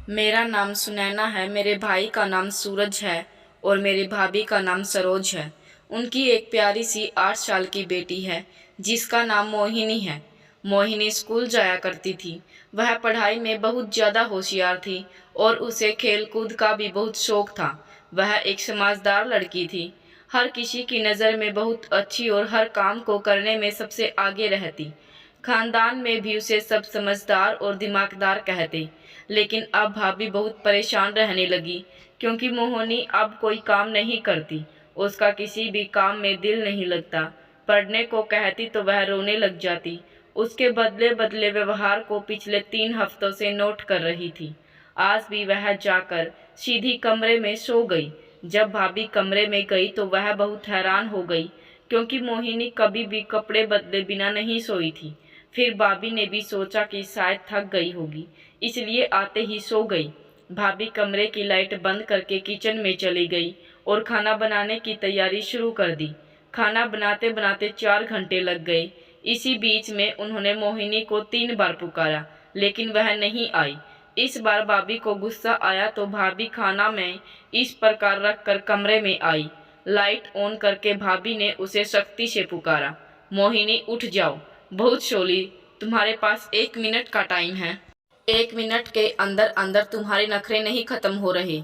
मेरा नाम सुनैना है, मेरे भाई का नाम सूरज है और मेरी भाभी का नाम सरोज है। उनकी एक प्यारी सी 8 साल की बेटी है जिसका नाम मोहिनी है। मोहिनी स्कूल जाया करती थी। वह पढ़ाई में बहुत ज़्यादा होशियार थी और उसे खेल कूद का भी बहुत शौक था। वह एक समझदार लड़की थी, हर किसी की नज़र में बहुत अच्छी और हर काम को करने में सबसे आगे रहती। खानदान में भी उसे सब समझदार और दिमागदार कहते। लेकिन अब भाभी बहुत परेशान रहने लगी क्योंकि मोहिनी अब कोई काम नहीं करती। उसका किसी भी काम में दिल नहीं लगता। पढ़ने को कहती तो वह रोने लग जाती। उसके बदले बदले व्यवहार को पिछले 3 हफ्तों से नोट कर रही थी। आज भी वह जाकर सीधी कमरे में सो गई। जब भाभी कमरे में गई तो वह बहुत हैरान हो गई क्योंकि मोहिनी कभी भी कपड़े बदले बिना नहीं सोई थी। फिर भाभी ने भी सोचा कि शायद थक गई होगी, इसलिए आते ही सो गई। भाभी कमरे की लाइट बंद करके किचन में चली गई और खाना बनाने की तैयारी शुरू कर दी। खाना बनाते बनाते 4 घंटे लग गए। इसी बीच में उन्होंने मोहिनी को 3 बार पुकारा, लेकिन वह नहीं आई। इस बार भाभी को गुस्सा आया तो भाभी खाना में इस प्रकार रख कर कमरे में आई। लाइट ऑन करके भाभी ने उसे सख्ती से पुकारा, मोहिनी उठ जाओ, बहुत सोली, तुम्हारे पास 1 मिनट का टाइम है। 1 मिनट के अंदर अंदर तुम्हारे नखरे नहीं खत्म हो रहे।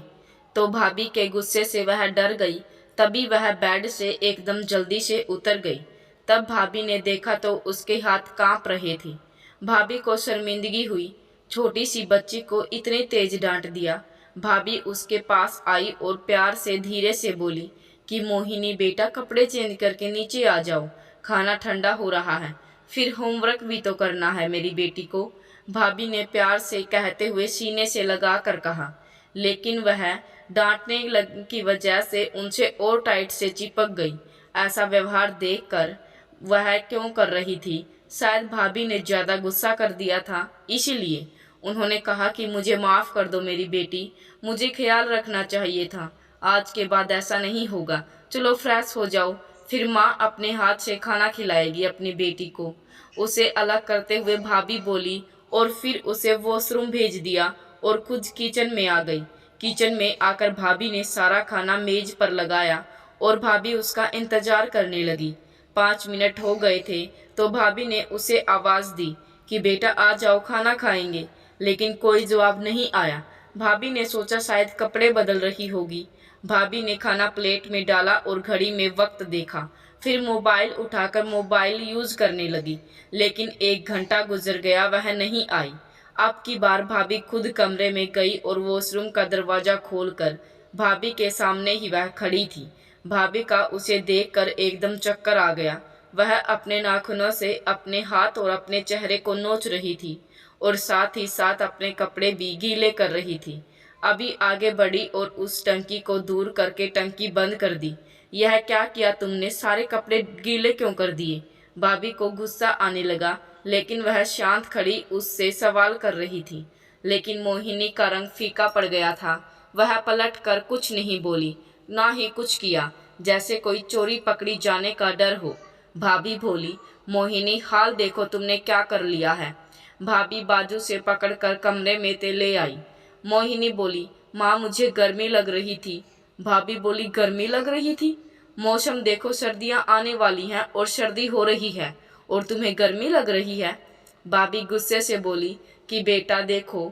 तो भाभी के गुस्से से वह डर गई। तभी वह बेड से एकदम जल्दी से उतर गई। तब भाभी ने देखा तो उसके हाथ कांप रहे थे। भाभी को शर्मिंदगी हुई, छोटी सी बच्ची को इतने तेज डांट दिया। भाभी उसके पास आई और प्यार से धीरे से बोली कि मोहिनी बेटा, कपड़े चेंज करके नीचे आ जाओ, खाना ठंडा हो रहा है, फिर होमवर्क भी तो करना है मेरी बेटी को। भाभी ने प्यार से कहते हुए सीने से लगा कर कहा, लेकिन वह डांटने की वजह से उनसे और टाइट से चिपक गई। ऐसा व्यवहार देखकर वह क्यों कर रही थी? शायद भाभी ने ज्यादा गुस्सा कर दिया था, इसीलिए उन्होंने कहा कि मुझे माफ कर दो मेरी बेटी, मुझे ख्याल रखना चाहिए था। आज के बाद ऐसा नहीं होगा। चलो फ्रेश हो जाओ, फिर माँ अपने हाथ से खाना खिलाएगी अपनी बेटी को। उसे अलग करते हुए भाभी बोली और फिर उसे वॉशरूम भेज दिया और खुद किचन में आ गई। किचन में आकर भाभी ने सारा खाना मेज पर लगाया और भाभी उसका इंतजार करने लगी। 5 मिनट हो गए थे तो भाभी ने उसे आवाज दी कि बेटा आ जाओ, खाना खाएंगे, लेकिन कोई जवाब नहीं आया। भाभी ने सोचा शायद कपड़े बदल रही होगी। भाभी ने खाना प्लेट में डाला और घड़ी में वक्त देखा, फिर मोबाइल उठाकर मोबाइल यूज करने लगी। लेकिन 1 घंटा गुजर गया, वह नहीं आई। अब की बार भाभी खुद कमरे में गई और वॉशरूम का दरवाजा खोलकर भाभी के सामने ही वह खड़ी थी। भाभी का उसे देखकर एकदम चक्कर आ गया। वह अपने नाखूनों से अपने हाथ और अपने चेहरे को नोच रही थी और साथ ही साथ अपने कपड़े भी गीले कर रही थी। अभी आगे बढ़ी और उस टंकी को दूर करके टंकी बंद कर दी। यह क्या किया तुमने? सारे कपड़े गीले क्यों कर दिए? भाभी को गुस्सा आने लगा, लेकिन वह शांत खड़ी उससे सवाल कर रही थी। लेकिन मोहिनी का रंग फीका पड़ गया था। वह पलट कर कुछ नहीं बोली, ना ही कुछ किया, जैसे कोई चोरी पकड़ी जाने का डर हो। भाभी बोली, मोहिनी हाल देखो तुमने क्या कर लिया है। भाभी बाजू से पकड़कर कमरे में ते ले आई। मोहिनी बोली, माँ मुझे गर्मी लग रही थी। भाभी बोली, गर्मी लग रही थी? मौसम देखो, सर्दियाँ आने वाली हैं और सर्दी हो रही है और तुम्हें गर्मी लग रही है। भाभी गुस्से से बोली कि बेटा देखो,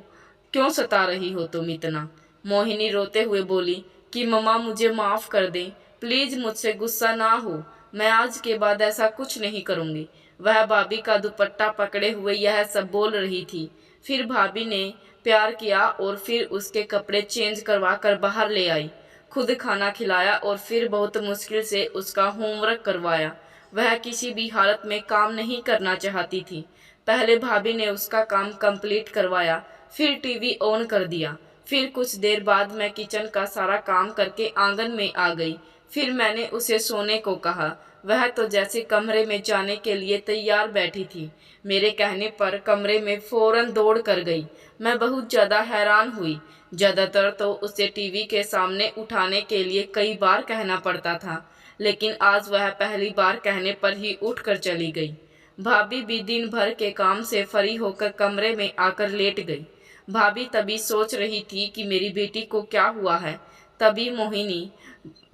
क्यों सता रही हो तुम इतना। मोहिनी रोते हुए बोली कि मम्मा मुझे माफ़ कर दें, प्लीज़ मुझसे गुस्सा ना हो, मैं आज के बाद ऐसा कुछ नहीं करूँगी। वह भाभी का दुपट्टा पकड़े हुए यह सब बोल रही थी। फिर भाभी ने प्यार किया और फिर उसके कपड़े चेंज करवा कर बाहर ले आई, खुद खाना खिलाया और फिर बहुत मुश्किल से उसका होमवर्क करवाया। वह किसी भी हालत में काम नहीं करना चाहती थी। पहले भाभी ने उसका काम कंप्लीट करवाया, फिर टीवी ऑन कर दिया। फिर कुछ देर बाद मैं किचन का सारा काम करके आंगन में आ गई। फिर मैंने उसे सोने को कहा। वह तो जैसे कमरे में जाने के लिए तैयार बैठी थी। मेरे कहने पर कमरे में फौरन दौड़ कर गई। मैं बहुत ज़्यादा हैरान हुई। ज़्यादातर तो उसे टीवी के सामने उठाने के लिए कई बार कहना पड़ता था, लेकिन आज वह पहली बार कहने पर ही उठकर चली गई। भाभी भी दिन भर के काम से फ्री होकर कमरे में आकर लेट गई। भाभी तभी सोच रही थी कि मेरी बेटी को क्या हुआ है, तभी मोहिनी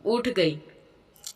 उठ गई।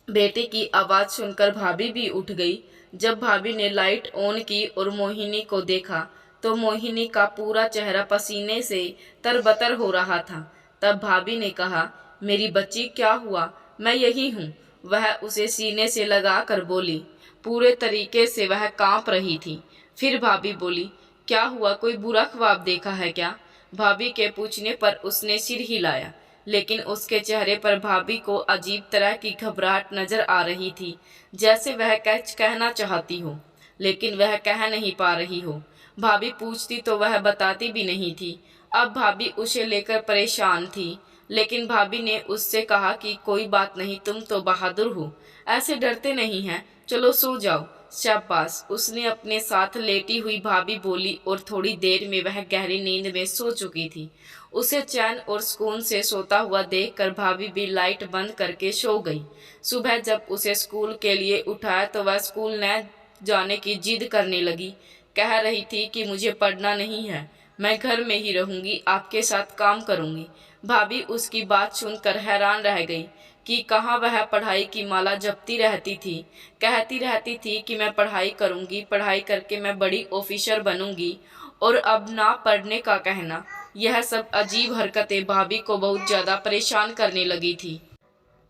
बेटे की आवाज़ सुनकर भाभी भी उठ गई। जब भाभी ने लाइट ऑन की और मोहिनी को देखा तो मोहिनी का पूरा चेहरा पसीने से तरबतर हो रहा था। तब भाभी ने कहा, मेरी बच्ची क्या हुआ? मैं यही हूँ। वह उसे सीने से लगा कर बोली। पूरे तरीके से वह कांप रही थी। फिर भाभी बोली, क्या हुआ, कोई बुरा ख्वाब देखा है क्या? भाभी के पूछने पर उसने सिर हिलाया, लेकिन उसके चेहरे पर भाभी को अजीब तरह की घबराहट नजर आ रही थी, जैसे वह कहना चाहती हो लेकिन वह कह नहीं पा रही हो। भाभी पूछती तो वह बताती भी नहीं थी। अब भाभी उसे लेकर परेशान थी, लेकिन भाभी ने उससे कहा कि कोई बात नहीं, तुम तो बहादुर हो, ऐसे डरते नहीं हैं, चलो सो जाओ। शाबाश, उसने अपने साथ लेटी हुई भाभी बोली और थोड़ी देर में वह गहरी नींद में सो चुकी थी। उसे चैन और सुकून से सोता हुआ देखकर भाभी भी लाइट बंद करके सो गई। सुबह जब उसे स्कूल के लिए उठाया तो वह स्कूल न जाने की जिद करने लगी। कह रही थी कि मुझे पढ़ना नहीं है, मैं घर में ही रहूंगी, आपके साथ काम करूंगी। भाभी उसकी बात सुनकर हैरान रह गई कि कहाँ वह पढ़ाई की माला जपती रहती थी। कहती रहती थी कि मैं पढ़ाई करूंगी, पढ़ाई करके मैं बड़ी ऑफिसर बनूंगी, और अब ना पढ़ने का कहना। यह सब अजीब हरकतें भाभी को बहुत ज़्यादा परेशान करने लगी थी।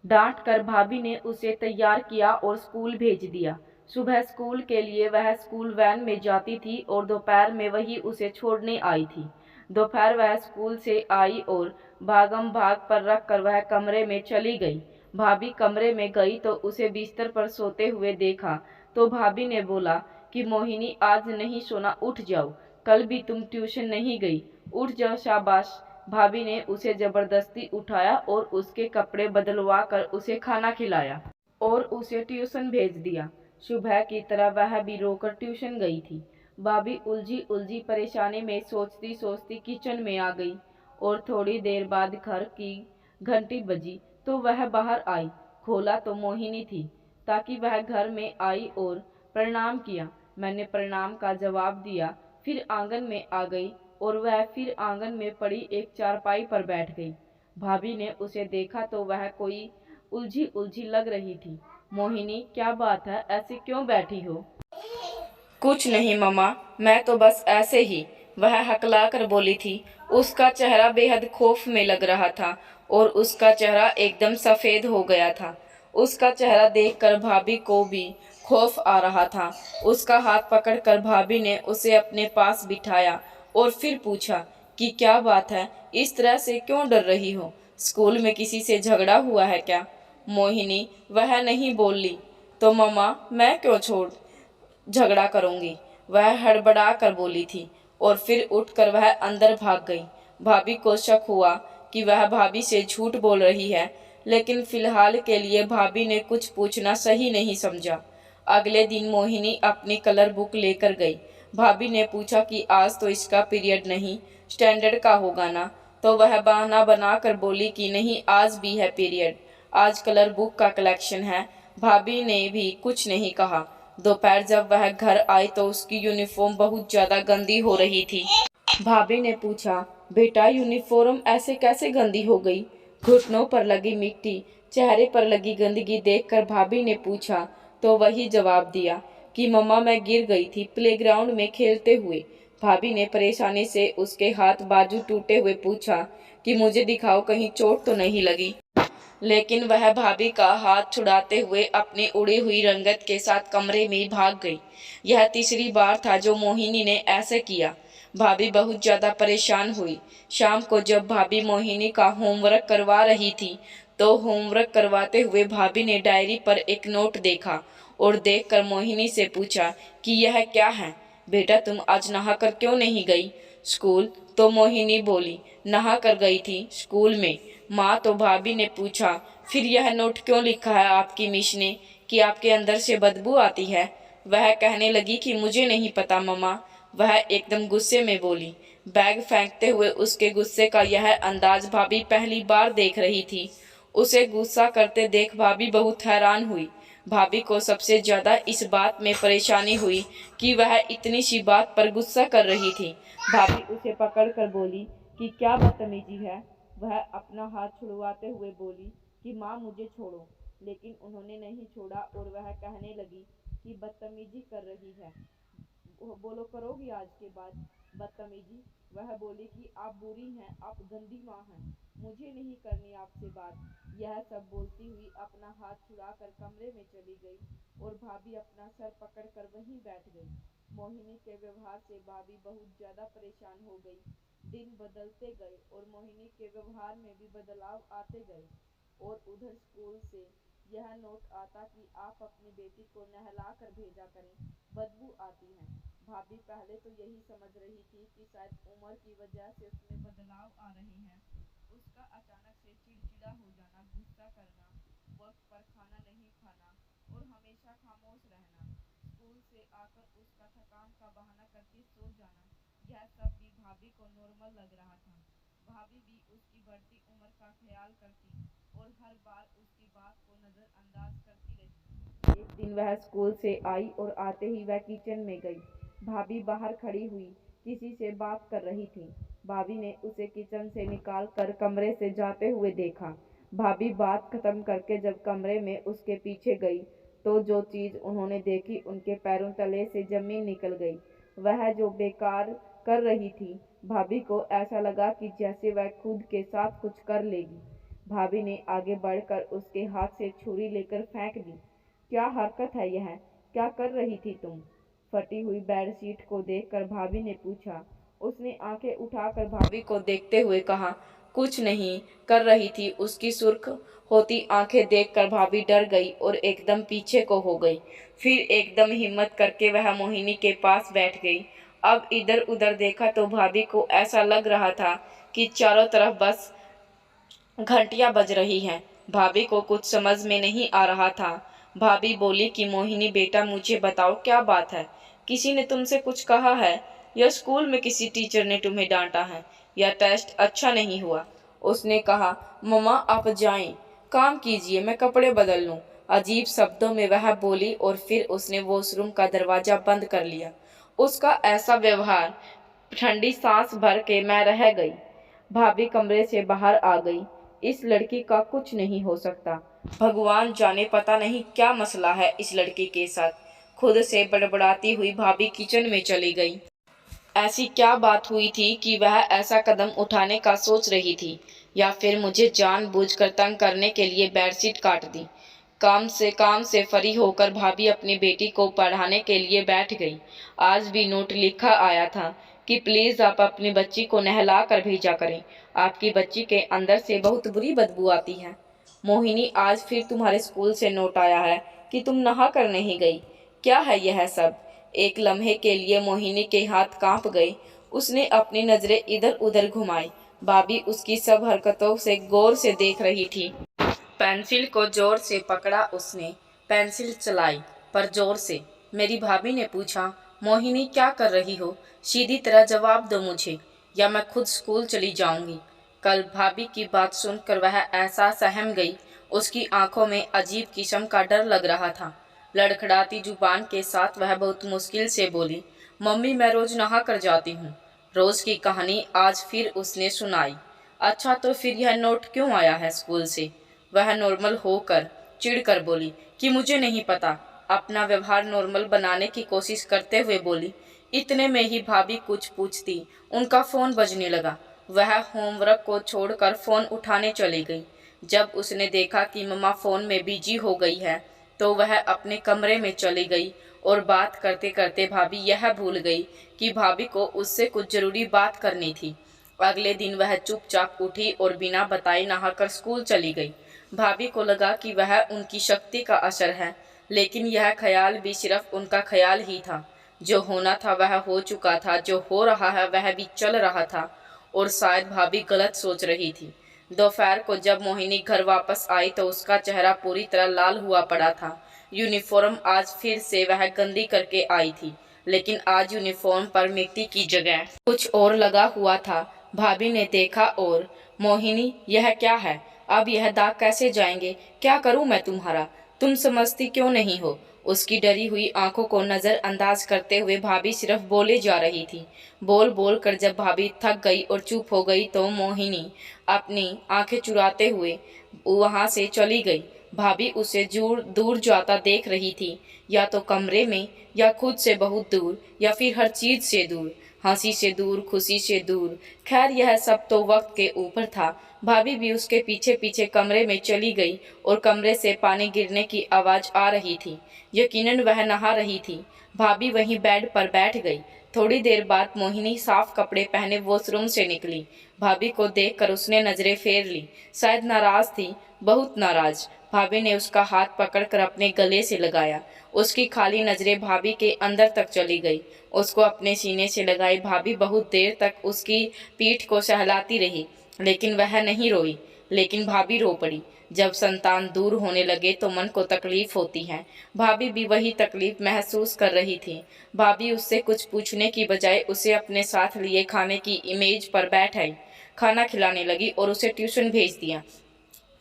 डांट कर भाभी ने उसे तैयार किया और स्कूल भेज दिया। सुबह स्कूल के लिए वह स्कूल वैन में जाती थी और दोपहर में वही उसे छोड़ने आई थी। दोपहर वह स्कूल से आई और भागम भाग पर रख कर वह कमरे में चली गई। भाभी कमरे में गई तो उसे बिस्तर पर सोते हुए देखा तो भाभी ने बोला कि मोहिनी, आज नहीं सोना, उठ जाओ, कल भी तुम ट्यूशन नहीं गई, उठ जाओ, शाबाश। भाभी ने उसे जबरदस्ती उठाया और उसके कपड़े बदलवा कर उसे खाना खिलाया और उसे ट्यूशन भेज दिया। सुबह की तरह वह भी रोकर ट्यूशन गई थी। भाभी उलझी उलझी परेशानी में सोचती सोचती किचन में आ गई और थोड़ी देर बाद घर की घंटी बजी तो वह बाहर आई। खोला तो मोहिनी थी। ताकि वह घर में आई और प्रणाम किया। मैंने प्रणाम का जवाब दिया। फिर आंगन में आ गई और वह फिर आंगन में पड़ी एक चारपाई पर बैठ गई। भाभी ने उसे देखा तो वह कोई उलझी उलझी लग रही थी। मोहिनी, क्या बात है, ऐसे क्यों बैठी हो? कुछ नहीं मम्मा, मैं तो बस ऐसे ही, वह हकला कर बोली थी। उसका चेहरा बेहद खौफ में लग रहा था और उसका चेहरा एकदम सफ़ेद हो गया था। उसका चेहरा देखकर भाभी को भी खौफ आ रहा था। उसका हाथ पकड़कर भाभी ने उसे अपने पास बिठाया और फिर पूछा कि क्या बात है, इस तरह से क्यों डर रही हो? स्कूल में किसी से झगड़ा हुआ है क्या? मोहिनी वह नहीं बोली। तो मम्मा, मैं क्यों छोड़ झगड़ा करूंगी, वह हड़बड़ा कर बोली थी और फिर उठकर वह अंदर भाग गई। भाभी को शक हुआ कि वह भाभी से झूठ बोल रही है, लेकिन फिलहाल के लिए भाभी ने कुछ पूछना सही नहीं समझा। अगले दिन मोहिनी अपनी कलर बुक लेकर गई। भाभी ने पूछा कि आज तो इसका पीरियड नहीं, स्टैंडर्ड का होगा ना? तो वह बहाना बनाकर बोली कि नहीं, आज भी है पीरियड, आज कलर बुक का कलेक्शन है। भाभी ने भी कुछ नहीं कहा। दोपहर जब वह घर आई तो उसकी यूनिफॉर्म बहुत ज़्यादा गंदी हो रही थी। भाभी ने पूछा, बेटा यूनिफॉर्म ऐसे कैसे गंदी हो गई? घुटनों पर लगी मिट्टी, चेहरे पर लगी गंदगी देखकर भाभी ने पूछा तो वही जवाब दिया कि मम्मा, मैं गिर गई थी प्लेग्राउंड में खेलते हुए। भाभी ने परेशानी से उसके हाथ बाजू टूटे हुए पूछा कि मुझे दिखाओ, कहीं चोट तो नहीं लगी? लेकिन वह भाभी का हाथ छुड़ाते हुए अपनी उड़ी हुई रंगत के साथ कमरे में भाग गई। यह तीसरी बार था जो मोहिनी ने ऐसे किया। भाभी बहुत ज़्यादा परेशान हुई। शाम को जब भाभी मोहिनी का होमवर्क करवा रही थी तो होमवर्क करवाते हुए भाभी ने डायरी पर एक नोट देखा और देखकर मोहिनी से पूछा कि यह क्या है? बेटा, तुम आज नहाकर क्यों नहीं गई स्कूल? तो मोहिनी बोली, नहा कर गई थी स्कूल में माँ। तो भाभी ने पूछा, फिर यह नोट क्यों लिखा है आपकी मिस ने कि आपके अंदर से बदबू आती है? वह कहने लगी कि मुझे नहीं पता मम्मा। वह एकदम गुस्से में बोली। बैग फेंकते हुए उसके गुस्से का यह अंदाज भाभी पहली बार देख रही थी। उसे गुस्सा करते देख भाभी बहुत हैरान हुई। भाभी को सबसे ज़्यादा इस बात में परेशानी हुई कि वह इतनी सी बात पर गुस्सा कर रही थी। भाभी उसे पकड़कर बोली कि क्या बदतमीजी है। वह अपना हाथ छुड़वाते हुए बोली कि माँ मुझे छोड़ो, लेकिन उन्होंने नहीं छोड़ा और वह कहने लगी कि बदतमीजी कर रही है, बोलो करोगी आज के बाद बदतमीजी। वह बोली कि आप बुरी हैं, आप गंदी माँ हैं, मुझे नहीं करनी आपसे बात। यह सब बोलती हुई अपना हाथ छुड़ाकर कमरे में चली गई और भाभी अपना सर पकड़कर वहीं बैठ गई। मोहिनी के व्यवहार से भाभी बहुत ज्यादा परेशान हो गई। दिन बदलते गए और मोहिनी के व्यवहार में भी बदलाव आते गए। और उधर स्कूल से यह नोट आता कि आप अपनी बेटी को नहला कर भेजा करें, बदबू आती है। भाभी पहले तो यही समझ रही थी कि शायद उम्र की वजह से उसमें बदलाव आ रहे हैं। उसका अचानक से चिड़चिड़ा हो जाना, गुस्सा करना, वक्त पर खाना नहीं खाना और हमेशा खामोश रहना, स्कूल से आकर उसका थकान का बहाना करके सो जाना, यह सब भी भाभी को नॉर्मल लग रहा था। भाभी भी उसकी बढ़ती उम्र का ख्याल करती और हर बार उसकी बात को नजरअंदाज करती रही। एक दिन वह स्कूल से आई और आते ही वह किचन में गई। भाभी बाहर खड़ी हुई किसी से बात कर रही थी। भाभी ने उसे किचन से निकाल कर कमरे से जाते हुए देखा। भाभी बात खत्म करके जब कमरे में उसके पीछे गई तो जो चीज उन्होंने देखी उनके पैरों तले से जमीन निकल गई। वह जो बेकार कर रही थी, भाभी को ऐसा लगा कि जैसे वह खुद के साथ कुछ कर लेगी। भाभी ने आगे बढ़कर उसके हाथ से छुरी लेकर फेंक दी। क्या हरकत है यह? क्या कर रही थी तुम? फटी हुई बेडशीट को देखकर भाभी ने पूछा। उसने आंखें उठाकर भाभी को देखते हुए कहा, कुछ नहीं कर रही थी। उसकी सुर्ख होती आंखें देखकर भाभी डर गई और एकदम पीछे को हो गई। फिर एकदम हिम्मत करके वह मोहिनी के पास बैठ गई। अब इधर उधर देखा तो भाभी को ऐसा लग रहा था कि चारों तरफ बस घंटियां बज रही हैं। भाभी को कुछ समझ में नहीं आ रहा था। भाभी बोली कि मोहिनी बेटा मुझे बताओ क्या बात है? किसी ने तुमसे कुछ कहा है या स्कूल में किसी टीचर ने तुम्हें डांटा है या टेस्ट अच्छा नहीं हुआ? उसने कहा, मम्मा आप जाएं, काम कीजिए, मैं कपड़े बदल लूं। अजीब शब्दों में वह बोली और फिर उसने वॉशरूम का दरवाजा बंद कर लिया। उसका ऐसा व्यवहार ठंडी सांस भर के मैं रह गई। भाभी कमरे से बाहर आ गई। इस लड़की का कुछ नहीं हो सकता। भगवान जाने पता नहीं क्या मसला है इस लड़की के साथ। खुद से बड़बड़ाती हुई भाभी किचन में चली गई। ऐसी क्या बात हुई थी कि वह ऐसा कदम उठाने का सोच रही थी, या फिर मुझे जानबूझकर तंग करने के लिए बेडशीट काट दी। काम से फ्री होकर भाभी अपनी बेटी को पढ़ाने के लिए बैठ गई। आज भी नोट लिखा आया था कि प्लीज आप अपनी बच्ची को नहला कर भेजा करें, आपकी बच्ची के अंदर से बहुत बुरी बदबू आती है। मोहिनी आज फिर तुम्हारे स्कूल से नोट आया है कि तुम नहा कर नहीं गई। क्या है यह सब? एक लम्हे के लिए मोहिनी के हाथ कांप गए। उसने अपनी नजरें इधर उधर घुमाई। भाभी उसकी सब हरकतों से गौर से देख रही थी। पेंसिल को जोर से पकड़ा उसने। पेंसिल चलाई, पर जोर से। मेरी भाभी ने पूछा, मोहिनी क्या कर रही हो? सीधी तरह जवाब दो मुझे, या मैं खुद स्कूल चली जाऊंगी। कल भाभी की बात सुनकर वह ऐसा सहम गई। उसकी आंखों में अजीब किस्म का डर लग रहा था। लड़खड़ाती जुबान के साथ वह बहुत मुश्किल से बोली, मम्मी मैं रोज नहा कर जाती हूँ। रोज की कहानी आज फिर उसने सुनाई। अच्छा तो फिर यह नोट क्यों आया है स्कूल से? वह नॉर्मल होकर चिढ़कर बोली कि मुझे नहीं पता। अपना व्यवहार नॉर्मल बनाने की कोशिश करते हुए बोली। इतने में ही भाभी कुछ पूछती, उनका फोन बजने लगा। वह होमवर्क को छोड़कर फोन उठाने चली गई। जब उसने देखा कि मम्मा फोन में बिजी हो गई है तो वह अपने कमरे में चली गई और बात करते करते भाभी यह भूल गई कि भाभी को उससे कुछ जरूरी बात करनी थी। अगले दिन वह चुपचाप उठी और बिना बताए नहाकर स्कूल चली गई। भाभी को लगा कि वह उनकी शक्ति का असर है, लेकिन यह ख्याल भी सिर्फ उनका ख्याल ही था। जो होना था वह हो चुका था, जो हो रहा है वह भी चल रहा था, और शायद भाभी गलत सोच रही थी। दोपहर को जब मोहिनी घर वापस आई तो उसका चेहरा पूरी तरह लाल हुआ पड़ा था। यूनिफॉर्म आज फिर से वह गंदी करके आई थी, लेकिन आज यूनिफॉर्म पर मिट्टी की जगह कुछ और लगा हुआ था। भाभी ने देखा और, मोहिनी यह क्या है? अब यह दाग कैसे जाएंगे? क्या करूं मैं तुम्हारा? तुम समझती क्यों नहीं हो? उसकी डरी हुई आंखों को नज़रअंदाज करते हुए भाभी सिर्फ बोले जा रही थी। बोल बोल कर जब भाभी थक गई और चुप हो गई तो मोहिनी अपनी आंखें चुराते हुए वहां से चली गई। भाभी उसे दूर दूर जाता देख रही थी, या तो कमरे में, या खुद से बहुत दूर, या फिर हर चीज से दूर, हंसी से दूर, खुशी से दूर। खैर यह सब तो वक्त के ऊपर था। भाभी भी उसके पीछे पीछे कमरे में चली गई और कमरे से पानी गिरने की आवाज आ रही थी। यकीनन वह नहा रही थी। भाभी वहीं बेड पर बैठ गई। थोड़ी देर बाद मोहिनी साफ कपड़े पहने वॉशरूम से निकली। भाभी को देखकर उसने नजरें फेर ली। शायद नाराज थी, बहुत नाराज। भाभी ने उसका हाथ पकड़कर अपने गले से लगाया। उसकी खाली नजरें भाभी के अंदर तक चली गई। उसको अपने सीने से लगाई भाभी बहुत देर तक उसकी पीठ को सहलाती रही, लेकिन वह नहीं रोई। लेकिन भाभी रो पड़ी। जब संतान दूर होने लगे तो मन को तकलीफ होती है। भाभी भी वही तकलीफ महसूस कर रही थी। भाभी उससे कुछ पूछने की बजाय उसे अपने साथ लिए खाने की इमेज पर बैठाई, खाना खिलाने लगी और उसे ट्यूशन भेज दिया।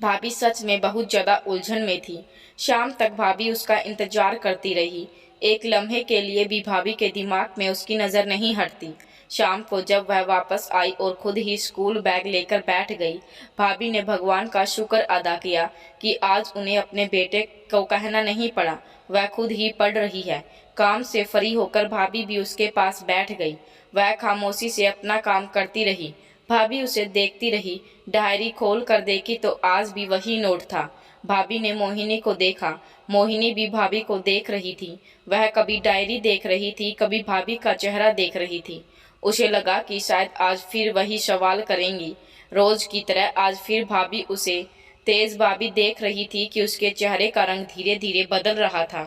भाभी सच में बहुत ज्यादा उलझन में थी। शाम तक भाभी उसका इंतजार करती रही। एक लम्हे के लिए भी भाभी के दिमाग में उसकी नजर नहीं हटती। शाम को जब वह वापस आई और खुद ही स्कूल बैग लेकर बैठ गई, भाभी ने भगवान का शुक्र अदा किया कि आज उन्हें अपने बेटे को कहना नहीं पड़ा, वह खुद ही पढ़ रही है। काम से फ्री होकर भाभी भी उसके पास बैठ गई। वह खामोशी से अपना काम करती रही। भाभी उसे देखती रही। डायरी खोल कर देखी तो आज भी वही नोट था। भाभी ने मोहिनी को देखा। मोहिनी भी भाभी को देख रही थी। वह कभी डायरी देख रही थी, कभी भाभी का चेहरा देख रही थी। उसे लगा कि शायद आज फिर वही सवाल करेंगी। रोज की तरह आज फिर भाभी उसे तेज भाभी देख रही थी कि उसके चेहरे का रंग धीरे धीरे बदल रहा था।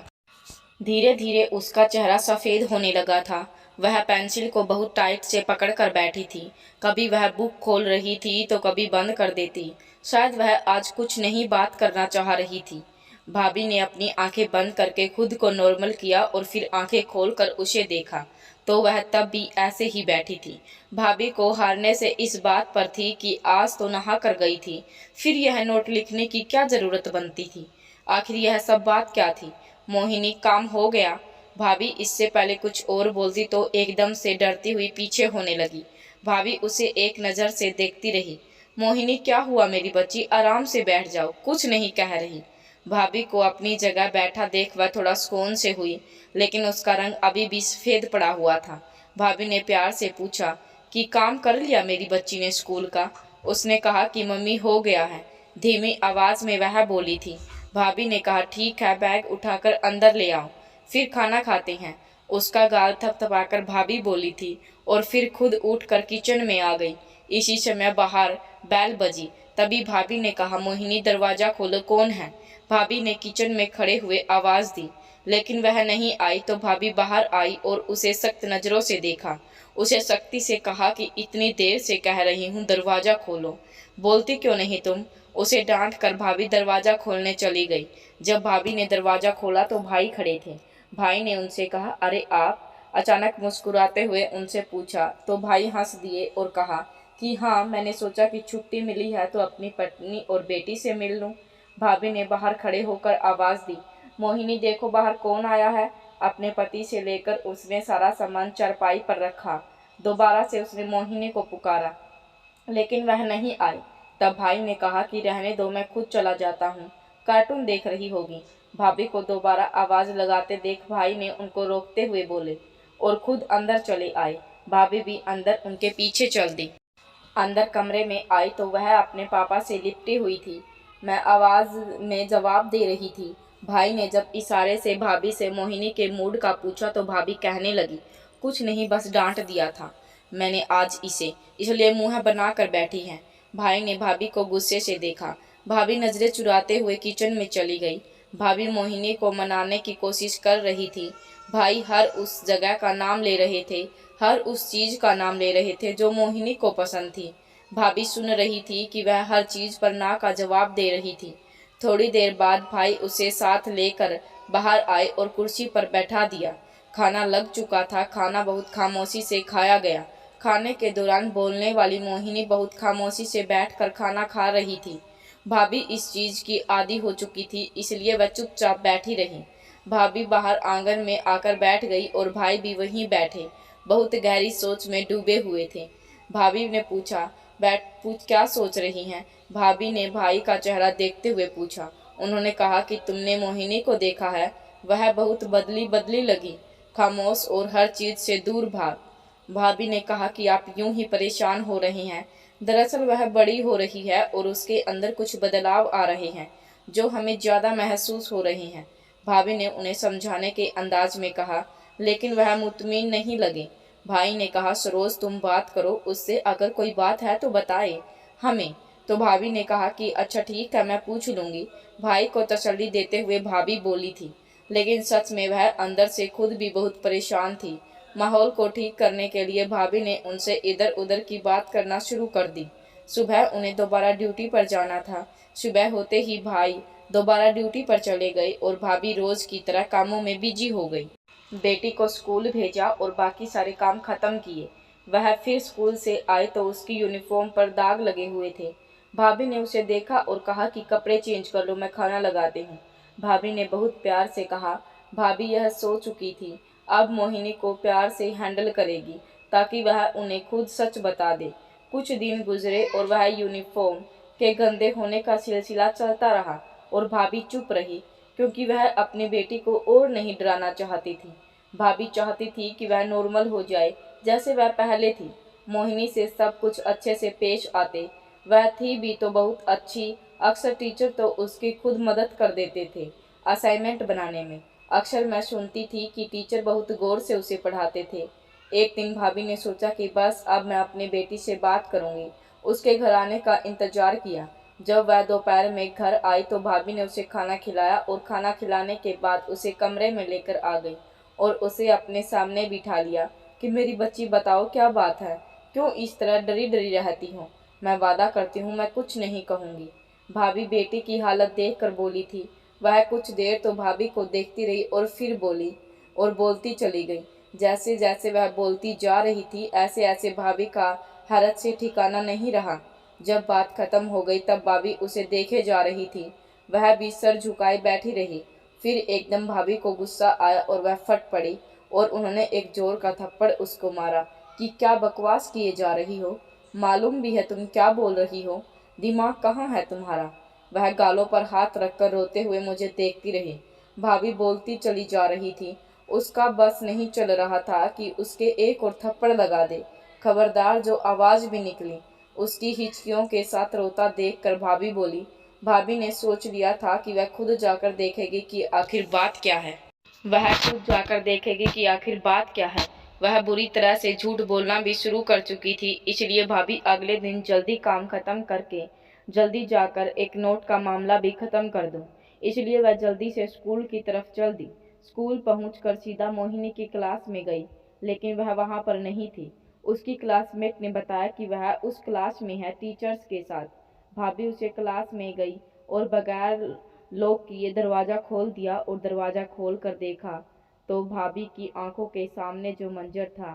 धीरे धीरे उसका चेहरा सफ़ेद होने लगा था। वह पेंसिल को बहुत टाइट से पकड़ कर बैठी थी। कभी वह बुक खोल रही थी तो कभी बंद कर देती। शायद वह आज कुछ नहीं बात करना चाह रही थी। भाभी ने अपनी आंखें बंद करके खुद को नॉर्मल किया और फिर आंखें खोलकर उसे देखा तो वह तब भी ऐसे ही बैठी थी। भाभी को हारने से इस बात पर थी कि आज तो नहा कर गई थी, फिर यह नोट लिखने की क्या जरूरत बनती थी। आखिर यह सब बात क्या थी। मोहिनी, काम हो गया। भाभी इससे पहले कुछ और बोलती तो एकदम से डरती हुई पीछे होने लगी। भाभी उसे एक नज़र से देखती रही। मोहिनी, क्या हुआ मेरी बच्ची, आराम से बैठ जाओ, कुछ नहीं कह रही। भाभी को अपनी जगह बैठा देख वह थोड़ा सुकून से हुई, लेकिन उसका रंग अभी भी सफ़ेद पड़ा हुआ था। भाभी ने प्यार से पूछा कि काम कर लिया मेरी बच्ची ने स्कूल का। उसने कहा कि मम्मी हो गया है। धीमी आवाज़ में वह बोली थी। भाभी ने कहा ठीक है, बैग उठाकर अंदर ले आओ, फिर खाना खाते हैं। उसका गाल थपथपाकर भाभी बोली थी और फिर खुद उठकर किचन में आ गई। इसी समय बाहर बैल बजी। तभी भाभी ने कहा मोहिनी दरवाज़ा खोलो, कौन है। भाभी ने किचन में खड़े हुए आवाज़ दी, लेकिन वह नहीं आई तो भाभी बाहर आई और उसे सख्त नज़रों से देखा। उसे सख्ती से कहा कि इतनी देर से कह रही हूँ दरवाज़ा खोलो, बोलती क्यों नहीं तुम। उसे डांट कर भाभी दरवाज़ा खोलने चली गई। जब भाभी ने दरवाज़ा खोला तो भाई खड़े थे। भाई ने उनसे कहा अरे आप। अचानक मुस्कुराते हुए उनसे पूछा तो भाई हंस दिए और कहा कि हाँ, मैंने सोचा कि छुट्टी मिली है तो अपनी पत्नी और बेटी से मिल लूँ। भाभी ने बाहर खड़े होकर आवाज़ दी, मोहिनी देखो बाहर कौन आया है। अपने पति से लेकर उसने सारा सामान चारपाई पर रखा। दोबारा से उसने मोहिनी को पुकारा, लेकिन वह नहीं आई। तब भाई ने कहा कि रहने दो, मैं खुद चला जाता हूँ, कार्टून देख रही होगी। भाभी को दोबारा आवाज़ लगाते देख भाई ने उनको रोकते हुए बोले और खुद अंदर चले आए। भाभी भी अंदर उनके पीछे चल दी। अंदर कमरे में आई तो वह अपने पापा से लिपटी हुई थी। मैं आवाज़ में जवाब दे रही थी। भाई ने जब इशारे से भाभी से मोहिनी के मूड का पूछा तो भाभी कहने लगी, कुछ नहीं, बस डांट दिया था मैंने आज इसे, इसलिए मुँह बना कर बैठी है। भाई ने भाभी को गुस्से से देखा। भाभी नज़रें चुराते हुए किचन में चली गई। भाभी मोहिनी को मनाने की कोशिश कर रही थी। भाई हर उस जगह का नाम ले रहे थे, हर उस चीज़ का नाम ले रहे थे जो मोहिनी को पसंद थी। भाभी सुन रही थी कि वह हर चीज़ पर ना का जवाब दे रही थी। थोड़ी देर बाद भाई उसे साथ लेकर बाहर आए और कुर्सी पर बैठा दिया। खाना लग चुका था। खाना बहुत खामोशी से खाया गया। खाने के दौरान बोलने वाली मोहिनी बहुत खामोशी से बैठकर खाना खा रही थी। भाभी इस चीज़ की आदी हो चुकी थी, इसलिए वह चुपचाप बैठी रही। भाभी बाहर आंगन में आकर बैठ गई और भाई भी वहीं बैठे बहुत गहरी सोच में डूबे हुए थे। भाभी ने पूछा, पूछ क्या सोच रही हैं? भाभी ने भाई का चेहरा देखते हुए पूछा। उन्होंने कहा कि तुमने मोहिनी को देखा है? वह बहुत बदली बदली लगी, खामोश और हर चीज से दूर भाग। भाभी ने कहा कि आप यूं ही परेशान हो रही हैं। दरअसल वह बड़ी हो रही है और उसके अंदर कुछ बदलाव आ रहे हैं जो हमें ज़्यादा महसूस हो रहे हैं। भाभी ने उन्हें समझाने के अंदाज में कहा, लेकिन वह मुतमिन नहीं लगे। भाई ने कहा, सरोज तुम बात करो उससे, अगर कोई बात है तो बताए हमें। तो भाभी ने कहा कि अच्छा ठीक है, मैं पूछ लूँगी। भाई को तसल्ली देते हुए भाभी बोली थी, लेकिन सच में वह अंदर से खुद भी बहुत परेशान थी। माहौल को ठीक करने के लिए भाभी ने उनसे इधर उधर की बात करना शुरू कर दी। सुबह उन्हें दोबारा ड्यूटी पर जाना था। सुबह होते ही भाई दोबारा ड्यूटी पर चले गए और भाभी रोज की तरह कामों में बिजी हो गई। बेटी को स्कूल भेजा और बाकी सारे काम खत्म किए। वह फिर स्कूल से आई तो उसकी यूनिफॉर्म पर दाग लगे हुए थे। भाभी ने उसे देखा और कहा कि कपड़े चेंज कर लो, मैं खाना लगाती हूँ। भाभी ने बहुत प्यार से कहा। भाभी यह सो चुकी थी, अब मोहिनी को प्यार से हैंडल करेगी ताकि वह उन्हें खुद सच बता दे। कुछ दिन गुजरे और वह यूनिफॉर्म के गंदे होने का सिलसिला चलता रहा और भाभी चुप रही क्योंकि वह अपनी बेटी को और नहीं डराना चाहती थी। भाभी चाहती थी कि वह नॉर्मल हो जाए जैसे वह पहले थी। मोहिनी से सब कुछ अच्छे से पेश आते। वह थी भी तो बहुत अच्छी। अक्सर टीचर तो उसकी खुद मदद कर देते थे असाइनमेंट बनाने में। अक्सर मैं सुनती थी कि टीचर बहुत गौर से उसे पढ़ाते थे। एक दिन भाभी ने सोचा कि बस अब मैं अपनी बेटी से बात करूंगी। उसके घर आने का इंतजार किया। जब वह दोपहर में घर आई तो भाभी ने उसे खाना खिलाया और खाना खिलाने के बाद उसे कमरे में लेकर आ गई और उसे अपने सामने बिठा लिया कि मेरी बच्ची बताओ क्या बात है, क्यों इस तरह डरी डरी रहती हो? मैं वादा करती हूँ मैं कुछ नहीं कहूँगी। भाभी बेटी की हालत देख कर बोली थी। वह कुछ देर तो भाभी को देखती रही और फिर बोली और बोलती चली गई। जैसे जैसे वह बोलती जा रही थी ऐसे ऐसे भाभी का हैरत से ठिकाना नहीं रहा। जब बात खत्म हो गई तब भाभी उसे देखे जा रही थी। वह भी सर झुकाए बैठी रही। फिर एकदम भाभी को गुस्सा आया और वह फट पड़ी और उन्होंने एक जोर का थप्पड़ उसको मारा कि क्या बकवास किए जा रही हो? मालूम भी है तुम क्या बोल रही हो? दिमाग कहाँ है तुम्हारा? वह गालों पर हाथ रखकर रोते हुए मुझे देखती रही। भाभी बोलती चली जा रही थी। उसका बस नहीं चल रहा था कि उसके एक और थप्पड़ लगा दे। खबरदार जो आवाज़ भी निकली। उसकी हिचकियों के साथ रोता देखकर भाभी बोली। भाभी ने सोच लिया था कि वह खुद जाकर देखेगी कि आखिर बात क्या है। वह बुरी तरह से झूठ बोलना भी शुरू कर चुकी थी, इसलिए भाभी अगले दिन जल्दी काम खत्म करके जल्दी जाकर एक नोट का मामला भी खत्म कर दूं। इसलिए वह जल्दी से स्कूल की तरफ चल दी। स्कूल पहुंचकर सीधा मोहिनी की क्लास में गई, लेकिन वह वहां पर नहीं थी। उसकी क्लासमेट ने बताया कि वह उस क्लास में है टीचर्स के साथ। भाभी उसे क्लास में गई और बगैर लॉक किए दरवाज़ा खोल दिया और दरवाज़ा खोल कर देखा तो भाभी की आंखों के सामने जो मंजर था,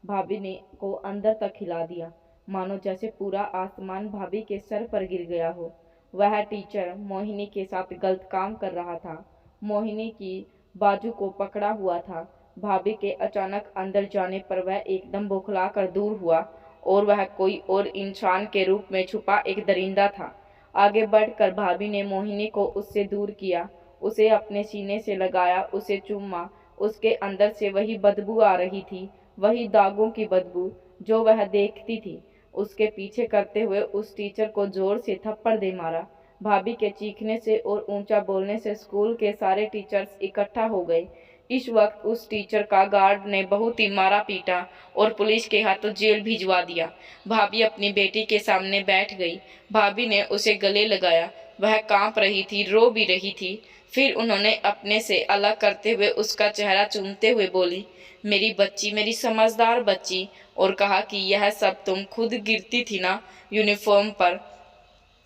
भाभी ने को अंदर तक हिला दिया, मानो जैसे पूरा आसमान भाभी के सर पर गिर गया हो। वह टीचर मोहिनी के साथ गलत काम कर रहा था। मोहिनी की बाजू को पकड़ा हुआ था। भाभी के अचानक अंदर जाने पर वह एकदम बौखला कर दूर हुआ और वह कोई और इंसान के रूप में छुपा एक दरिंदा था। आगे बढ़कर भाभी ने मोहिनी को उससे दूर किया, उसे अपने सीने से लगाया, उसे चूमा। उसके अंदर से वही बदबू आ रही थी, वही दागों की बदबू जो वह देखती थी। उसके पीछे करते हुए उस टीचर को जोर से थप्पड़ दे मारा। भाभी के चीखने से और ऊंचा बोलने से स्कूल के सारे टीचर्स इकट्ठा हो गए। इस वक्त उस टीचर का गार्ड ने बहुत ही मारा पीटा और पुलिस के हाथों जेल भिजवा दिया। भाभी अपनी बेटी के सामने बैठ गई। भाभी ने उसे गले लगाया। वह कांप रही थी, रो भी रही थी। फिर उन्होंने अपने से अलग करते हुए उसका चेहरा चूमते हुए बोली, मेरी बच्ची, मेरी समझदार बच्ची, और कहा कि यह सब तुम खुद गिरती थी ना यूनिफॉर्म पर,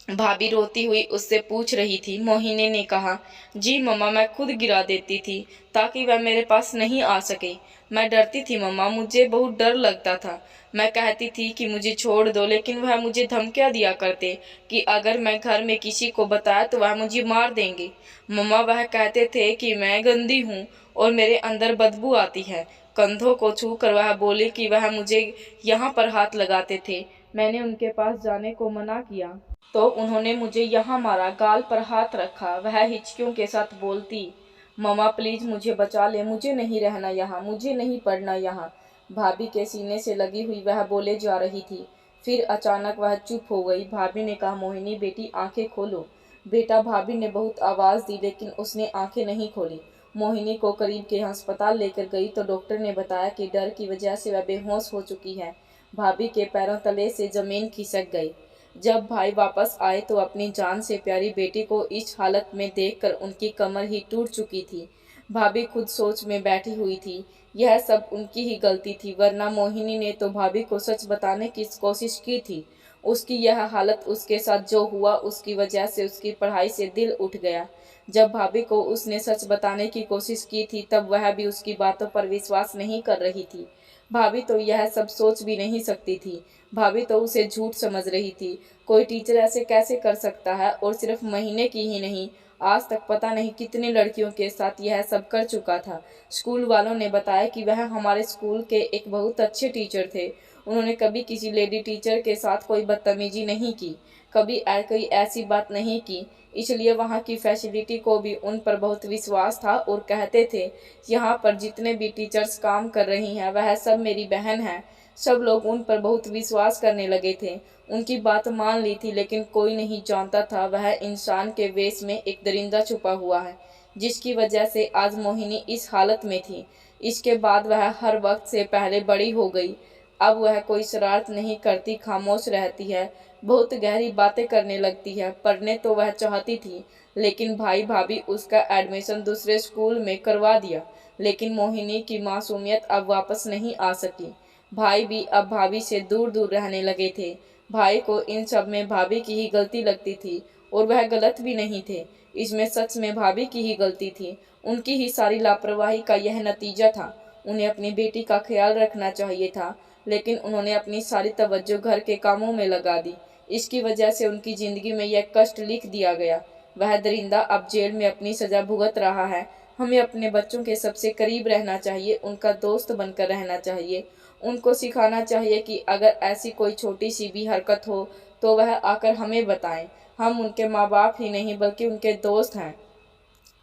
भाभी रोती हुई उससे पूछ रही थी। मोहिनी ने कहा, जी मम्मा, मैं खुद गिरा देती थी ताकि वह मेरे पास नहीं आ सके। मैं डरती थी मम्मा, मुझे बहुत डर लगता था। मैं कहती थी कि मुझे छोड़ दो, लेकिन वह मुझे धमकियाँ दिया करते कि अगर मैं घर में किसी को बताया तो वह मुझे मार देंगे। मम्मा, वह कहते थे कि मैं गंदी हूँ और मेरे अंदर बदबू आती है। कंधों को छू कर वह बोले कि वह मुझे यहाँ पर हाथ लगाते थे। मैंने उनके पास जाने को मना किया तो उन्होंने मुझे यहाँ मारा, गाल पर हाथ रखा। वह हिचकियों के साथ बोलती, मम्मा प्लीज मुझे बचा ले, मुझे नहीं रहना यहाँ, मुझे नहीं पढ़ना यहाँ। भाभी के सीने से लगी हुई वह बोले जा रही थी। फिर अचानक वह चुप हो गई। भाभी ने कहा, मोहिनी बेटी आंखें खोलो। बेटा, भाभी ने बहुत आवाज़ दी लेकिन उसने आंखें नहीं खोली। मोहिनी को करीब के अस्पताल लेकर गई तो डॉक्टर ने बताया कि डर की वजह से वह बेहोश हो चुकी है। भाभी के पैरों तले से जमीन खिसक गई। जब भाई वापस आए तो अपनी जान से प्यारी बेटी को इस हालत में देखकर उनकी कमर ही टूट चुकी थी। भाभी खुद सोच में बैठी हुई थी। यह सब उनकी ही गलती थी, वरना मोहिनी ने तो भाभी को सच बताने की कोशिश की थी। उसकी यह हालत, उसके साथ जो हुआ उसकी वजह से उसकी पढ़ाई से दिल उठ गया। जब भाभी को उसने सच बताने की कोशिश की थी तब वह भी उसकी बातों पर विश्वास नहीं कर रही थी। भाभी तो यह सब सोच भी नहीं सकती थी। भाभी तो उसे झूठ समझ रही थी। कोई टीचर ऐसे कैसे कर सकता है? और सिर्फ महीने की ही नहीं, आज तक पता नहीं कितनी लड़कियों के साथ यह सब कर चुका था। स्कूल वालों ने बताया कि वह हमारे स्कूल के एक बहुत अच्छे टीचर थे। उन्होंने कभी किसी लेडी टीचर के साथ कोई बदतमीजी नहीं की, कभी कोई ऐसी बात नहीं की। इसलिए वहाँ की फैसिलिटी को भी उन पर बहुत विश्वास था और कहते थे, यहाँ पर जितने भी टीचर्स काम कर रही हैं वह सब मेरी बहन है। सब लोग उन पर बहुत विश्वास करने लगे थे, उनकी बात मान ली थी। लेकिन कोई नहीं जानता था वह इंसान के वेश में एक दरिंदा छुपा हुआ है, जिसकी वजह से आज मोहिनी इस हालत में थी। इसके बाद वह हर वक्त से पहले बड़ी हो गई। अब वह कोई शरारत नहीं करती, खामोश रहती है, बहुत गहरी बातें करने लगती है। पढ़ने तो वह चाहती थी, लेकिन भाई भाभी उसका एडमिशन दूसरे स्कूल में करवा दिया। लेकिन मोहिनी की मासूमियत अब वापस नहीं आ सकी। भाई भी अब भाभी से दूर दूर रहने लगे थे। भाई को इन सब में भाभी की ही गलती लगती थी और वह गलत भी नहीं थे। इसमें सच में भाभी की ही गलती थी। उनकी ही सारी लापरवाही का यह नतीजा था। उन्हें अपनी बेटी का ख्याल रखना चाहिए था, लेकिन उन्होंने अपनी सारी तवज्जो घर के कामों में लगा दी। इसकी वजह से उनकी जिंदगी में यह कष्ट लिख दिया गया। वह दरिंदा अब जेल में अपनी सजा भुगत रहा है। हमें अपने बच्चों के सबसे करीब रहना चाहिए, उनका दोस्त बनकर रहना चाहिए। उनको सिखाना चाहिए कि अगर ऐसी कोई छोटी सी भी हरकत हो तो वह आकर हमें बताएं। हम उनके माँ बाप ही नहीं बल्कि उनके दोस्त हैं।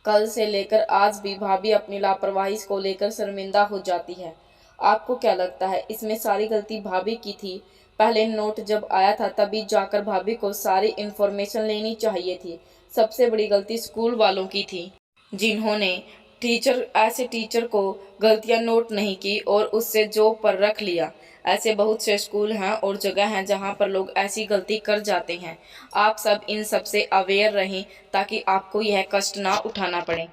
कल से लेकर आज भी भाभी अपनी लापरवाही को लेकर शर्मिंदा हो जाती है। आपको क्या लगता है, इसमें सारी गलती भाभी की थी? पहले नोट जब आया था तभी जाकर भाभी को सारी इन्फॉर्मेशन लेनी चाहिए थी। सबसे बड़ी गलती स्कूल वालों की थी, जिन्होंने ऐसे टीचर को गलतियां नोट नहीं की और उससे जॉब पर रख लिया। ऐसे बहुत से स्कूल हैं और जगह हैं जहां पर लोग ऐसी गलती कर जाते हैं। आप सब इन सब से अवेयर रहें ताकि आपको यह कष्ट ना उठाना पड़े।